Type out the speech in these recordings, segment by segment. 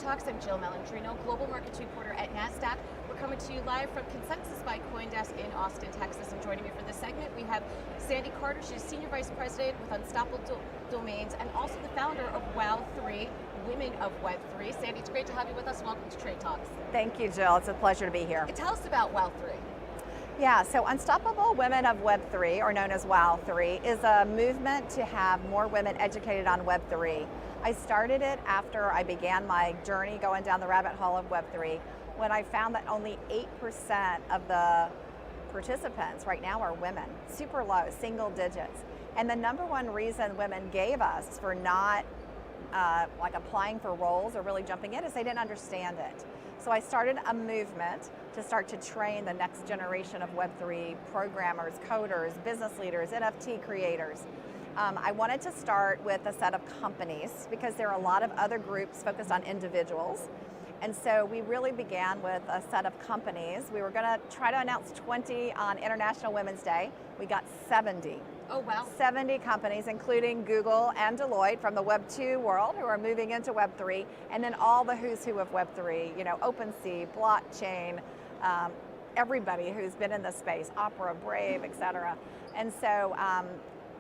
Talks. I'm Jill Malandrino, Global Markets Reporter at Nasdaq. We're coming to you live from Consensus by CoinDesk in Austin, Texas. And joining me for this segment, we have Sandy Carter. She's Senior Vice President with Unstoppable Domains and also the founder of WOW3, Women of Web3. Sandy, it's great to have you with us. Welcome to Trade Talks. Thank you, Jill. It's a pleasure to be here. Tell us about WOW3. Yeah, so Unstoppable Women of Web3, or known as WOW3, is a movement to have more women educated on Web3. I started it after I began my journey going down the rabbit hole of Web3, when I found that only 8% of the participants right now are women. Super low, single digits. And the number one reason women gave us for not like applying for roles or really jumping in is they didn't understand it. So I started a movement to start to train the next generation of Web3 programmers, coders, business leaders, NFT creators. I wanted to start with a set of companies because there are a lot of other groups focused on individuals. And so we really began with a set of companies. We were going to try to announce 20 on International Women's Day. We got 70. Oh, wow. 70 companies, including Google and Deloitte from the Web 2 world who are moving into Web 3, and then all the who's who of Web 3, you know, OpenSea, blockchain, everybody who's been in this space, Opera, Brave, et cetera. And so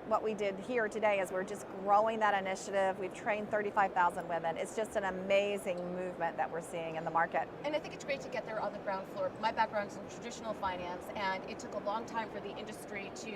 what we did here today is we're just growing that initiative. We've trained 35,000 women. It's just an amazing movement that we're seeing in the market. And I think it's great to get there on the ground floor. My background's in traditional finance, and it took a long time for the industry to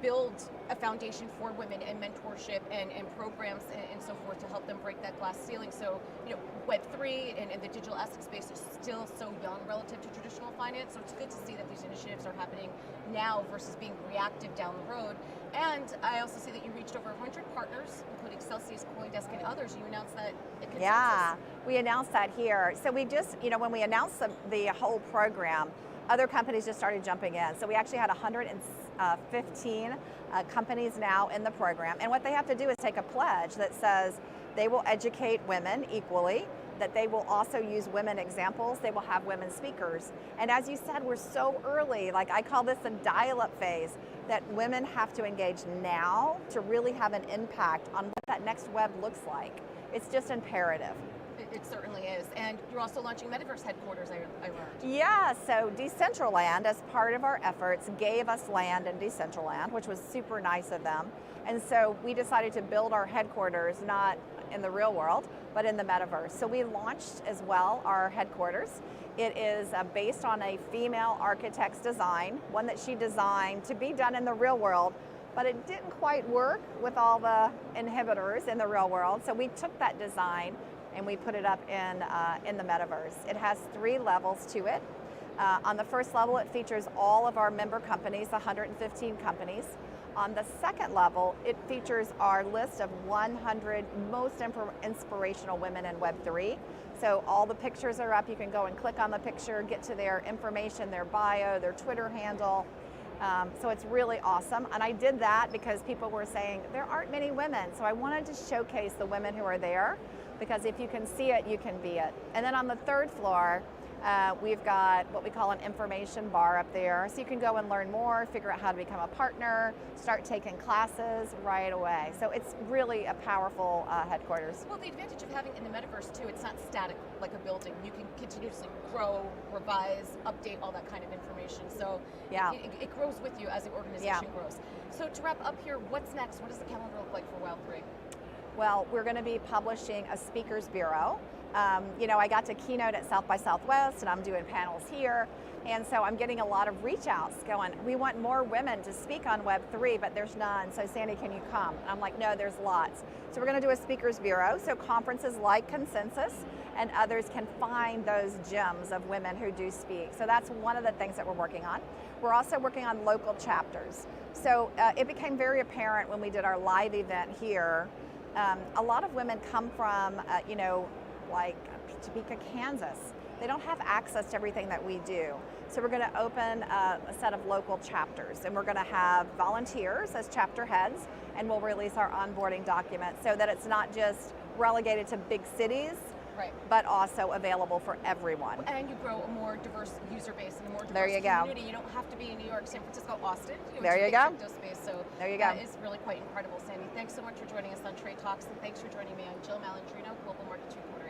build a foundation for women and mentorship and programs and so forth to help them break that glass ceiling. So, you know, Web3 and the digital asset space is still so young relative to traditional finance. So it's good to see that these initiatives are happening now versus being reactive down the road. And I also see that you reached over 100 partners, including Celsius, CoinDesk, and others. You announced that at Consensus. Yeah, we announced that here. So we just, you know, when we announced the whole program, other companies just started jumping in. So we actually had 115 companies now in the program. And what they have to do is take a pledge that says they will educate women equally, that they will also use women examples, they will have women speakers. And as you said, we're so early, like I call this a dial-up phase, that women have to engage now to really have an impact on what that next web looks like. It's just imperative. It certainly is. And you're also launching Metaverse headquarters, I learned. Yeah, so Decentraland, as part of our efforts, gave us land in Decentraland, which was super nice of them. And so we decided to build our headquarters, not in the real world, but in the Metaverse. So we launched as well our headquarters. It is based on a female architect's design, one that she designed to be done in the real world, but it didn't quite work with all the inhibitors in the real world. So we took that design and we put it up in the Metaverse. It has 3 levels to it. On the first level, it features all of our member companies, 115 companies. On the second level, it features our list of 100 most inspirational women in Web3. So all the pictures are up. You can go and click on the picture, get to their information, their bio, their Twitter handle. So it's really awesome. And I did that because people were saying there aren't many women. So I wanted to showcase the women who are there, because if you can see it, you can be it. And then on the third floor, we've got what we call an information bar up there. So you can go and learn more, figure out how to become a partner, start taking classes right away. So it's really a powerful headquarters. Well, the advantage of having in the Metaverse too, it's not static like a building. You can continuously grow, revise, update all that kind of information. So yeah, it grows with you as the organization grows. So to wrap up here, what's next? What does the calendar look like for WOW3? Well, we're going to be publishing a speakers bureau. You know, I got to keynote at South by Southwest, and I'm doing panels here. And so I'm getting a lot of reach outs going, we want more women to speak on Web3, but there's none. So Sandy, can you come? And I'm like, no, there's lots. So we're going to do a speakers bureau. So conferences like Consensus and others can find those gems of women who do speak. So that's one of the things that we're working on. We're also working on local chapters. So it became very apparent when we did our live event here. A lot of women come from, you know, like Topeka, Kansas. They don't have access to everything that we do. So we're going to open a set of local chapters, and we're going to have volunteers as chapter heads, and we'll release our onboarding document so that it's not just relegated to big cities, right, but also available for everyone. And you grow a more diverse user base and a more diverse there you community. Go. You don't have to be in New York, San Francisco, Austin. There you go. Space, so there you go. It's really quite incredible, Sandy. Thanks so much for joining us on Trade Talks, and thanks for joining me. I'm Jill Malandrino, Global Markets Reporter.